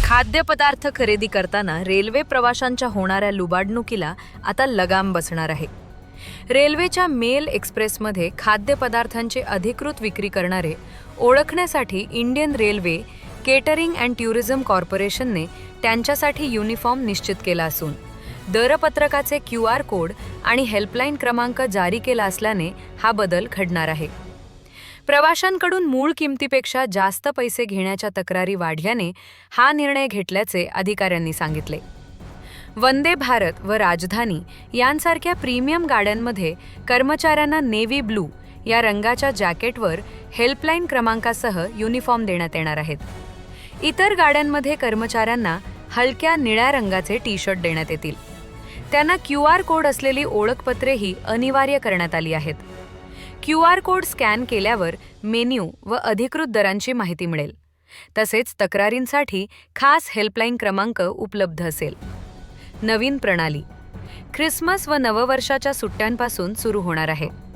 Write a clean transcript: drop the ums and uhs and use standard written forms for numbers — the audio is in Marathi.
खाद्यपदार्थ खरेदी करताना रेल्वे प्रवाशांच्या होणाऱ्या लुबाडणुकीला आता लगाम बसणार आहे. रेल्वेच्या मेल एक्सप्रेसमध्ये खाद्यपदार्थांची अधिकृत विक्री करणारे ओळखण्यासाठी Indian railway catering and tourism कॉर्पोरेशनने त्यांच्यासाठी युनिफॉर्म निश्चित केला असून दरपत्रकाचे QR कोड आणि हेल्पलाईन क्रमांक जारी केला असल्याने हा बदल घडणार आहे. प्रवाशांकडून मूळ किमतीपेक्षा जास्त पैसे घेण्याच्या तक्रारी वाढल्याने हा निर्णय घेतल्याचे अधिकाऱ्यांनी सांगितले. वंदे भारत व राजधानी यांसारख्या प्रीमियम गाड्यांमध्ये कर्मचाऱ्यांना नेव्ही ब्लू या रंगाच्या जॅकेटवर हेल्पलाईन क्रमांकासह युनिफॉर्म देण्यात येणार आहेत. इतर गाड्यांमध्ये कर्मचाऱ्यांना हलक्या निळ्या रंगाचे टी-शर्ट देण्यात येतील. त्यांना QR कोड असलेली ओळखपत्रेही अनिवार्य करण्यात आली आहेत. QR कोड स्कॅन केल्यावर मेन्यू व अधिकृत दरांची माहिती मिळेल. तसेच तक्रारींसाठी खास हेल्पलाईन क्रमांक उपलब्ध असेल. नवीन प्रणाली ख्रिसमस व नववर्षाच्या सुट्ट्यांपासून सुरू होणार आहे.